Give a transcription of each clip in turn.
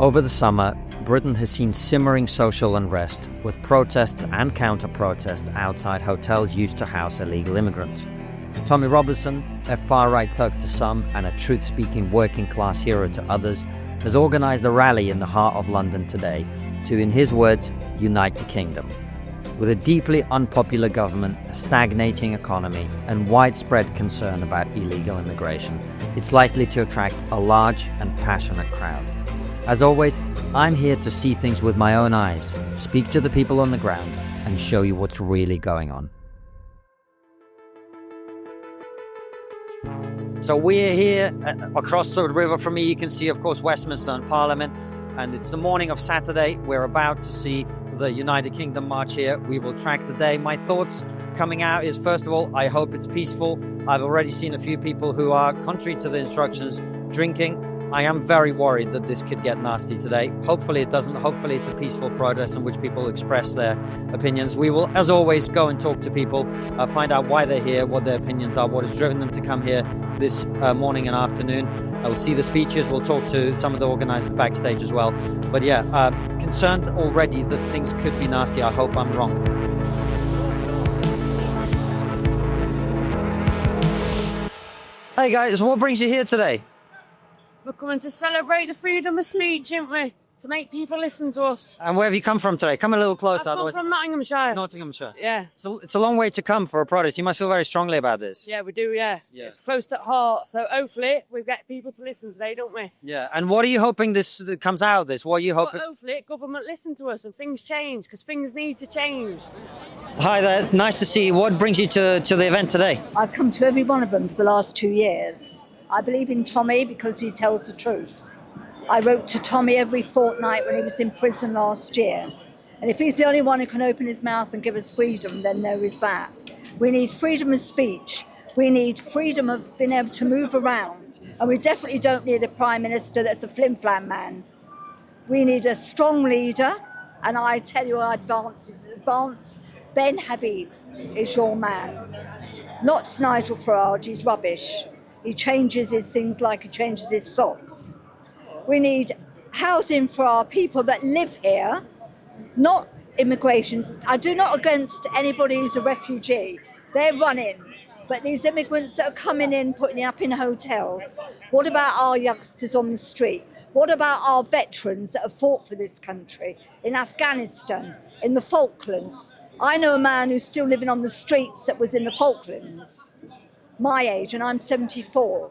Over the summer, Britain has seen simmering social unrest, with protests and counter-protests outside hotels used to house illegal immigrants. Tommy Robinson, a far-right thug to some and a truth-speaking working-class hero to others, has organised a rally in the heart of London today to, in his words, unite the kingdom. With a deeply unpopular government, a stagnating economy, and widespread concern about illegal immigration, it's likely to attract a large and passionate crowd. As always, I'm here to see things with my own eyes, speak to the people on the ground, and show you what's really going on. So we're here across the river from me. You can see, of course, Westminster and Parliament, and it's the morning of Saturday. We're about to see the United Kingdom march here. We will track the day. My thoughts coming out is, first of all, I hope it's peaceful. I've already seen a few people who are, contrary to the instructions, drinking. I am very worried that this could get nasty today. Hopefully it doesn't. Hopefully it's a peaceful protest in which people express their opinions. We will, as always, go and talk to people, find out why they're here, what their opinions are, what has driven them to come here this morning and afternoon. We'll see the speeches. We'll talk to some of the organisers backstage as well. But yeah, concerned already that things could be nasty. I hope I'm wrong. Hey guys, what brings you here today? We're coming to celebrate the freedom of speech, aren't we? To make people listen to us. And where have you come from today? Come a little closer. I've come from Nottinghamshire. Nottinghamshire. Yeah. So it's a long way to come for a protest. You must feel very strongly about this. Yeah, we do, yeah. It's close to heart. So hopefully we get people to listen today, don't we? Yeah. And what are you hoping this comes out of this? What are you hoping? Well, hopefully government listen to us and things change, because things need to change. Hi there. Nice to see you. What brings you to the event today? I've come to every one of them for the last 2 years. I believe in Tommy because he tells the truth. I wrote to Tommy every fortnight when he was in prison last year. And if he's the only one who can open his mouth and give us freedom, then there is that. We need freedom of speech. We need freedom of being able to move around. And we definitely don't need a prime minister that's a flim-flam man. We need a strong leader. And I tell you, advance. Ben Habib is your man. Not Nigel Farage, he's rubbish. He changes his things like he changes his socks. We need housing for our people that live here, not immigrations. I do not against anybody who's a refugee. They're running. But these immigrants that are coming in, putting up in hotels, what about our youngsters on the street? What about our veterans that have fought for this country in Afghanistan, in the Falklands? I know a man who's still living on the streets that was in the Falklands. My age, and I'm 74.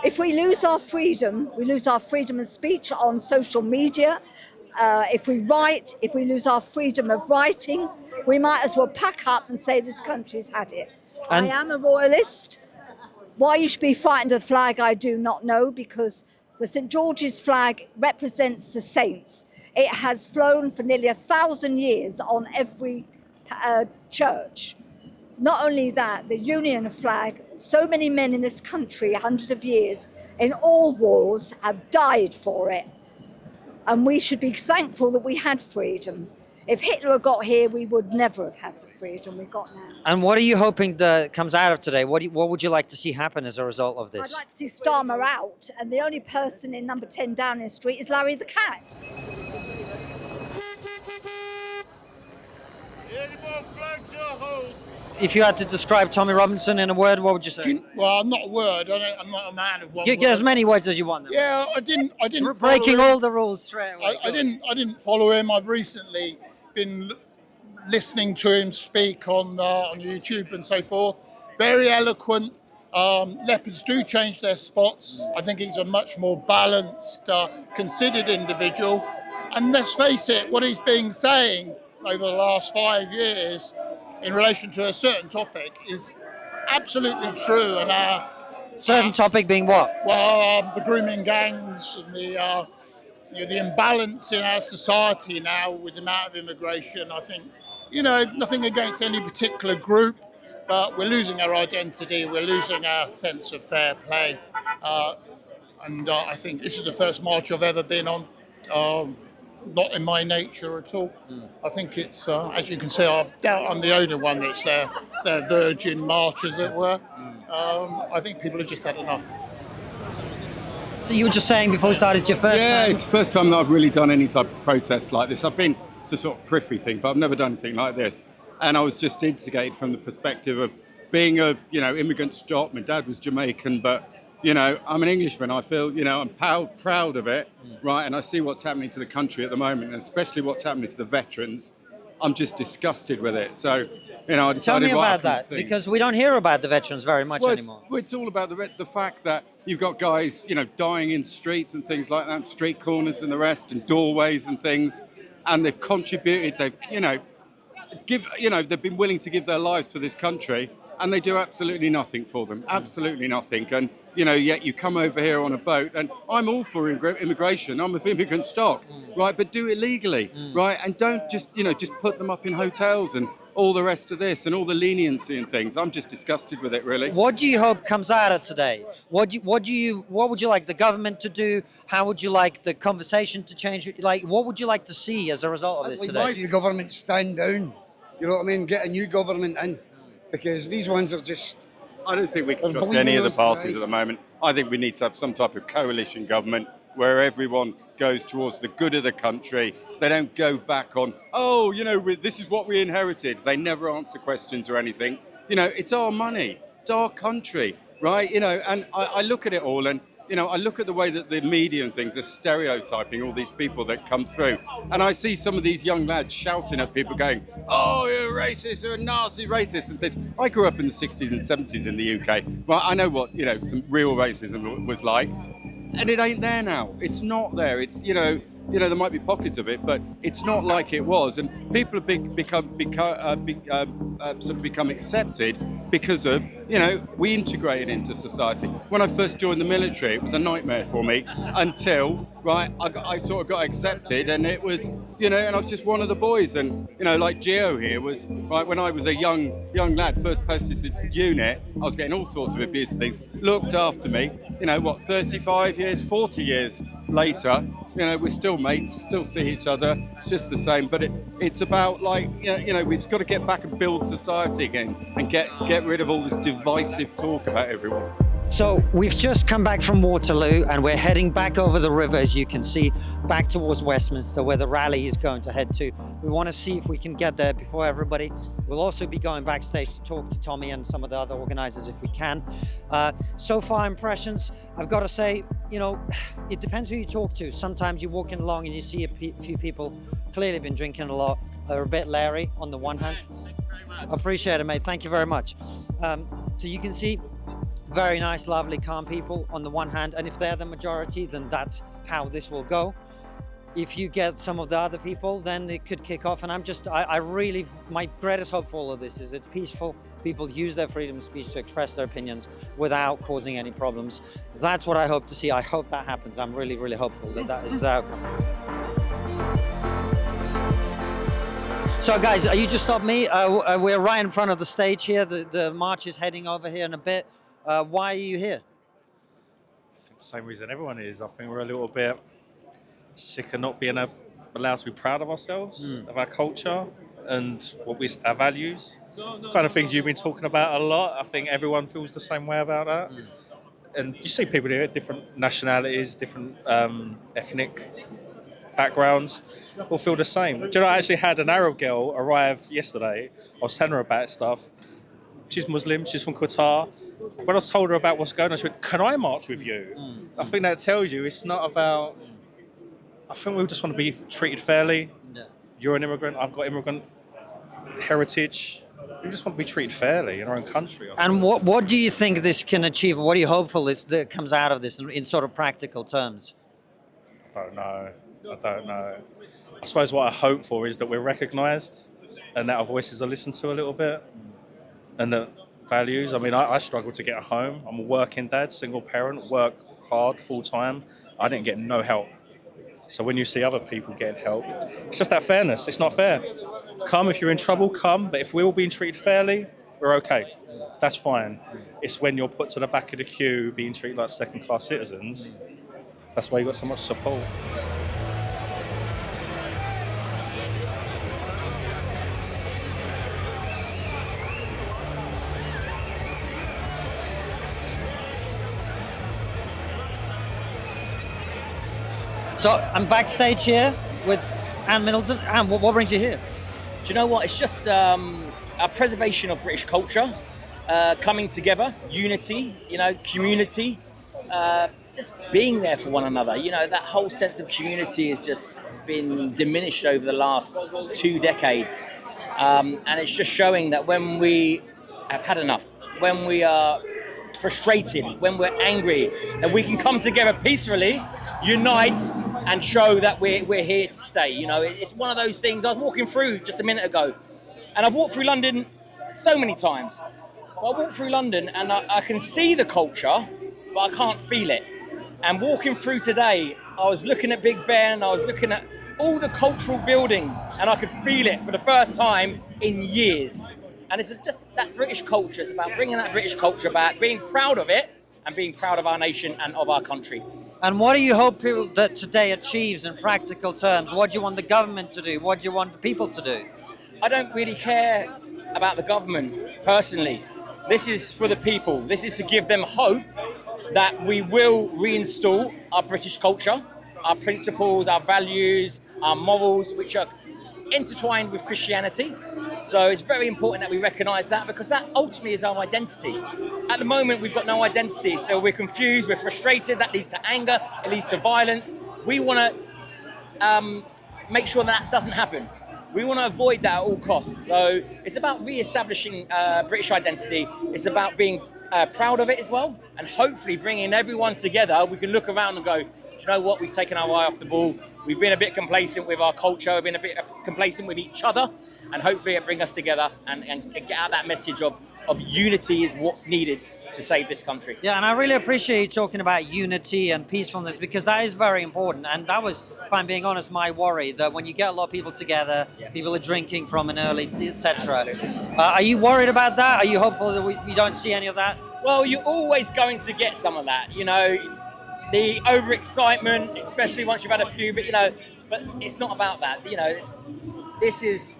If we lose our freedom, we lose our freedom of speech on social media. If we lose our freedom of writing, we might as well pack up and say this country's had it. I am a royalist. Why you should be frightened of the flag, I do not know, because the St. George's flag represents the saints. It has flown for nearly 1,000 years on every church. Not only that, the Union flag, so many men in this country, hundreds of years, in all wars, have died for it. And we should be thankful that we had freedom. If Hitler had got here, we would never have had the freedom we got now. And what are you hoping that comes out of today? What would you like to see happen as a result of this? I'd like to see Starmer out, and the only person in number 10 Downing Street is Larry the Cat. If you had to describe Tommy Robinson in a word, what would you say? Well, not a word. I'm not a man of one word. Get as many words as you want. Then. Yeah, I didn't. Breaking all the rules straight away. I didn't follow him. I've recently been listening to him speak on YouTube and so forth. Very eloquent. Leopards do change their spots. I think he's a much more balanced, considered individual. And let's face it, what he's been saying over the last 5 years in relation to a certain topic is absolutely true. And certain topic being what? Well, the grooming gangs and the imbalance in our society now with the amount of immigration. I think, nothing against any particular group, but we're losing our identity, we're losing our sense of fair play. And I think this is the first march I've ever been on. Not in my nature at all. I think it's, as you can see, I doubt I'm the only one that's their virgin march, as it were. I think people have just had enough. So you were just saying before we started, it's your first Yeah, time? it's the first time that I've really done any type of protest like this. I've been to sort of periphery thing, but I've never done anything like this. And I was just instigated from the perspective of being of, immigrant stock. My dad was Jamaican, but, I'm an Englishman. I feel, I'm proud of it, right? And I see what's happening to the country at the moment, and especially what's happening to the veterans. I'm just disgusted with it. So, I decided... Tell me well, I about couldn't that, think. because we don't hear about the veterans very much anymore. It's all about the fact that you've got guys, dying in streets and things like that, street corners and the rest, and doorways and things, and they've contributed. They've been willing to give their lives for this country, and they do absolutely nothing for them, absolutely nothing. And yet you come over here on a boat, and I'm all for immigration. I'm of immigrant stock, right? But do it legally, right? And don't just put them up in hotels and all the rest of this and all the leniency and things. I'm just disgusted with it, really. What do you hope comes out of today? What would you like the government to do? How would you like the conversation to change? Like, what would you like to see as a result of this I'd like to today? see the government stand down. You know what I mean? Get a new government in, because these ones are just... I don't think we can They're trust any of the believing us, parties right? at the moment. I think we need to have some type of coalition government where everyone goes towards the good of the country. They don't go back on, this is what we inherited. They never answer questions or anything. It's our money. It's our country, right? And I look at it all, and I look at the way that the media and things are stereotyping all these people that come through. And I see some of these young lads shouting at people going, oh, you're racist, you're a nasty racist and things. I grew up in the 60s and 70s in the UK. Well, I know what, some real racism was like. And it ain't there now. It's not there. It's, there might be pockets of it, but it's not like it was. And people have become accepted because of, we integrated into society. When I first joined the military, it was a nightmare for me until, right, I sort of got accepted, and it was, and I was just one of the boys. And, like Gio here was, right, when I was a young lad, first posted to unit, I was getting all sorts of abuse and things, looked after me, 35 years, 40 years later, we're still mates, we still see each other, it's just the same. But it's about, like, we've got to get back and build society again and get rid of all this divisive talk about everyone. So we've just come back from Waterloo, and we're heading back over the river, as you can see, back towards Westminster, where the rally is going to head to. We want to see if we can get there before everybody. We'll also be going backstage to talk to Tommy and some of the other organizers if we can. So far, impressions, I've got to say, it depends who you talk to. Sometimes you're walking along and you see a few people clearly been drinking a lot, are a bit leery on the one hand. Appreciate it, mate. Thank you very much. So you can see very nice, lovely, calm people on the one hand, and if they're the majority, then that's how this will go. If you get some of the other people, then it could kick off. And I really, my greatest hope for all of this is it's peaceful. People use their freedom of speech to express their opinions without causing any problems. That's what I hope to see. I hope that happens. I'm really, really hopeful that that is the outcome. So guys, you just stopped me. We're right in front of the stage here. The march is heading over here in a bit. Why are you here? I think the same reason everyone is. I think we're a little bit sick of not being allowed to be proud of ourselves, of our culture, and our values. Kind of things you've been talking about a lot. I think everyone feels the same way about that. And you see people here, different nationalities, different ethnic backgrounds, all feel the same. Do you know, I actually had an Arab girl arrive yesterday. I was telling her about stuff. She's Muslim, she's from Qatar. When I told her about what's going on, she went, can I march with you? I think that tells you it's not about... I think we just want to be treated fairly. Yeah. You're an immigrant, I've got immigrant heritage. We just want to be treated fairly in our own country. And what do you think this can achieve? What are you hopeful is that comes out of this in sort of practical terms? I don't know. I suppose what I hope for is that we're recognised and that our voices are listened to a little bit, and that values. I mean, I struggle to get a home. I'm a working dad, single parent, work hard, full time. I didn't get no help. So when you see other people getting help, it's just that fairness. It's not fair. Come if you're in trouble, come. But if we're all being treated fairly, we're okay. That's fine. It's when you're put to the back of the queue, being treated like second-class citizens, that's why you got so much support. So I'm backstage here with Anne Middleton. Anne, what brings you here? Do you know what? It's just a preservation of British culture, coming together, unity, community, just being there for one another. That whole sense of community has just been diminished over the last 2 decades. And it's just showing that when we have had enough, when we are frustrated, when we're angry, that we can come together peacefully, unite, and show that we're here to stay. It's one of those things. I was walking through just a minute ago, and I've walked through London so many times. But I walk through London and I can see the culture, but I can't feel it. And walking through today, I was looking at Big Ben, I was looking at all the cultural buildings, and I could feel it for the first time in years. And it's just that British culture. It's about bringing that British culture back, being proud of it, and being proud of our nation and of our country. And what do you hope that today achieves in practical terms? What do you want the government to do? What do you want the people to do? I don't really care about the government, personally. This is for the people. This is to give them hope that we will reinstall our British culture, our principles, our values, our morals, which are intertwined with Christianity. So it's very important that we recognise that, because that ultimately is our identity. At the moment, we've got no identity, so we're confused, we're frustrated, that leads to anger, it leads to violence. We want to make sure that doesn't happen. We want to avoid that at all costs. So it's about re-establishing British identity. It's about being proud of it as well, and hopefully bringing everyone together. We can look around and go, do you know what? We've taken our eye off the ball. We've been a bit complacent with our culture. We've been a bit complacent with each other, and hopefully it brings us together and get out that message of unity is what's needed to save this country. Yeah, and I really appreciate you talking about unity and peacefulness, because that is very important. And that was, if I'm being honest, my worry, that when you get a lot of people together, people are drinking from an early, etc. Are you worried about that? Are you hopeful that we don't see any of that? Well, you're always going to get some of that, the overexcitement, especially once you've had a few, but it's not about that. This is,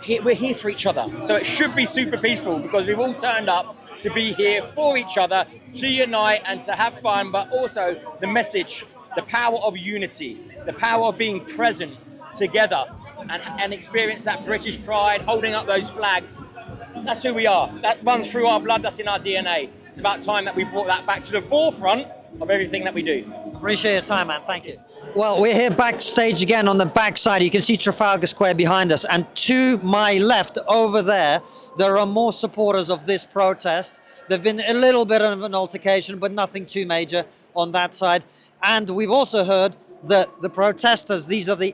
we're here for each other. So it should be super peaceful, because we've all turned up to be here for each other, to unite and to have fun, but also the message, the power of unity, the power of being present together and experience that British pride, holding up those flags. That's who we are. That runs through our blood, that's in our DNA. It's about time that we brought that back to the forefront of everything that we do. Appreciate your time, man. Thank you. Well, we're here backstage again on the backside. You can see Trafalgar Square behind us. And to my left over there are more supporters of this protest. There've been a little bit of an altercation, but nothing too major on that side. And we've also heard that the protesters, these are the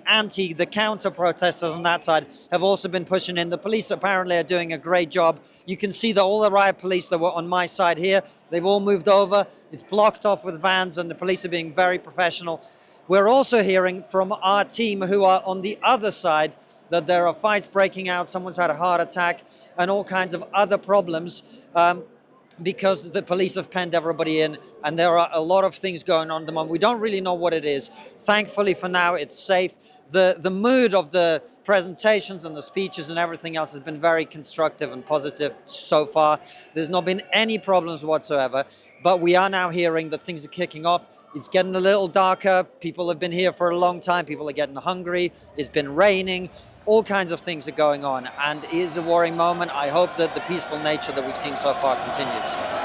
counter protesters on that side, have also been pushing in. The police apparently are doing a great job. You can see that all the riot police that were on my side here, they've all moved over. It's blocked off with vans, and the police are being very professional. We're also hearing from our team who are on the other side that there are fights breaking out, someone's had a heart attack, and all kinds of other problems because the police have penned everybody in, and there are a lot of things going on at the moment. We don't really know what it is. Thankfully for now, it's safe. The mood of the presentations and the speeches and everything else has been very constructive and positive so far. There's not been any problems whatsoever, but we are now hearing that things are kicking off. It's getting a little darker. People have been here for a long time. People are getting hungry. It's been raining. All kinds of things are going on, and it is a worrying moment. I hope that the peaceful nature that we've seen so far continues.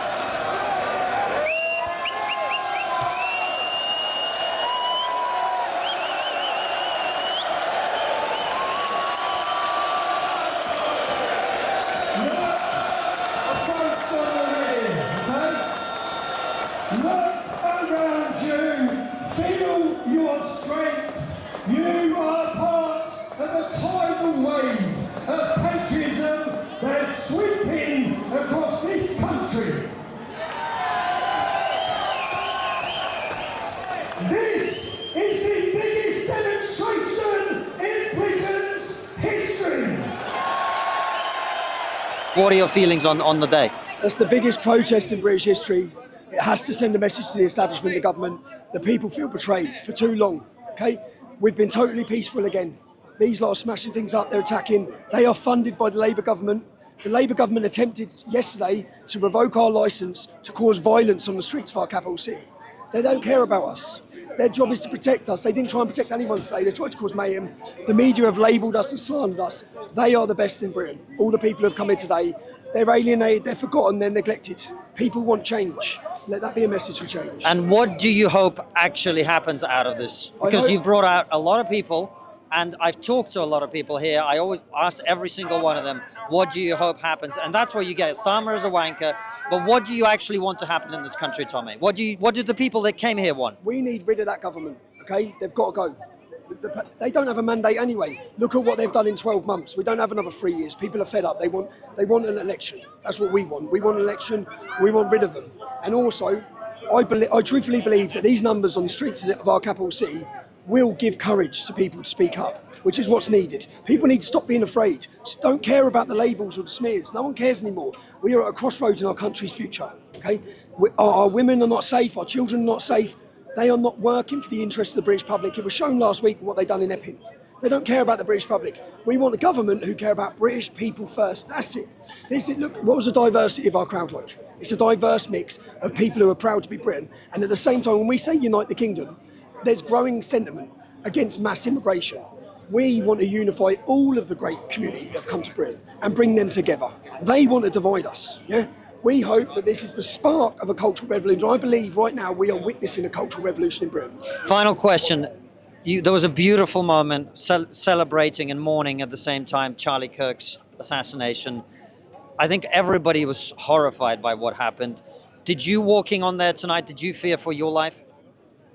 What are your feelings on the day? That's the biggest protest in British history. It has to send a message to the establishment, the government. The people feel betrayed for too long, okay? We've been totally peaceful again. These lot are smashing things up, they're attacking. They are funded by the Labour government. The Labour government attempted yesterday to revoke our licence to cause violence on the streets of our capital city. They don't care about us. Their job is to protect us. They didn't try and protect anyone today. They tried to cause mayhem. The media have labelled us and slandered us. They are the best in Britain. All the people who have come here today, they're alienated, they're forgotten, they're neglected. People want change. Let that be a message for change. And what do you hope actually happens out of this? Because you've brought out a lot of people, and I've talked to a lot of people here. I always ask every single one of them, what do you hope happens? And that's what you get. Starmer is a wanker, but what do you actually want to happen in this country, Tommy? What do the people that came here want? We need rid of that government, okay? They've got to go. They don't have a mandate anyway. Look at what they've done in 12 months. We don't have another 3 years. People are fed up. They want an election. That's what we want. We want an election. We want rid of them. And also, I truthfully believe that these numbers on the streets of our capital city will give courage to people to speak up, which is what's needed. People need to stop being afraid. Just don't care about the labels or the smears. No one cares anymore. We are at a crossroads in our country's future, okay? Our women are not safe. Our children are not safe. They are not working for the interests of the British public. It was shown last week what they've done in Epping. They don't care about the British public. We want a government who care about British people first. That's it. Look, what was the diversity of our crowd like? It's a diverse mix of people who are proud to be Britain. And at the same time, when we say unite the kingdom, there's growing sentiment against mass immigration. We want to unify all of the great community that have come to Britain and bring them together. They want to divide us, yeah? We hope that this is the spark of a cultural revolution. I believe right now we are witnessing a cultural revolution in Britain. Final question. There was a beautiful moment celebrating and mourning at the same time Charlie Kirk's assassination. I think everybody was horrified by what happened. Did you, walking on there tonight, did you fear for your life?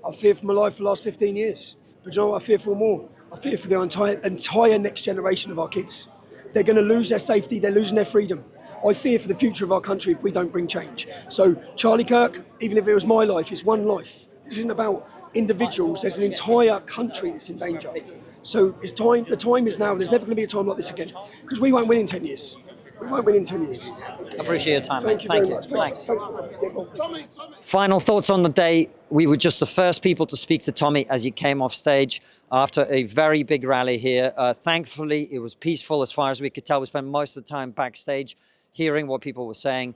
I fear for my life for the last 15 years. But you know what I fear for more? I fear for the entire next generation of our kids. They're going to lose their safety. They're losing their freedom. I fear for the future of our country if we don't bring change. So Charlie Kirk, even if it was my life, it's one life. This isn't about individuals. There's an entire country that's in danger. So it's time. The time is now. There's never going to be a time like this again, because we won't win in 10 years. We won't win in 10 years. Appreciate your time. Thank you Thank very you. much. Thanks. Thanks for coming. Final thoughts on the day. We were just the first people to speak to Tommy as he came off stage after a very big rally here. Thankfully, it was peaceful as far as we could tell. We spent most of the time backstage hearing what people were saying.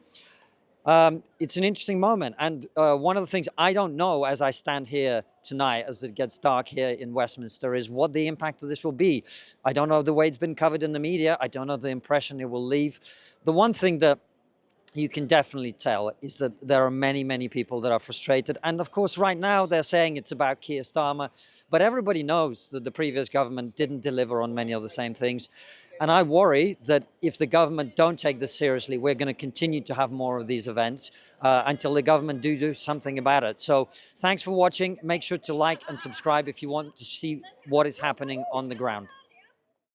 It's an interesting moment. And one of the things I don't know as I stand here tonight, as it gets dark here in Westminster, is what the impact of this will be. I don't know the way it's been covered in the media. I don't know the impression it will leave. The one thing that you can definitely tell is that there are many, many people that are frustrated. And of course, right now they're saying it's about Keir Starmer, but everybody knows that the previous government didn't deliver on many of the same things. And I worry that if the government don't take this seriously, we're going to continue to have more of these events until the government do something about it. So thanks for watching. Make sure to like and subscribe if you want to see what is happening on the ground.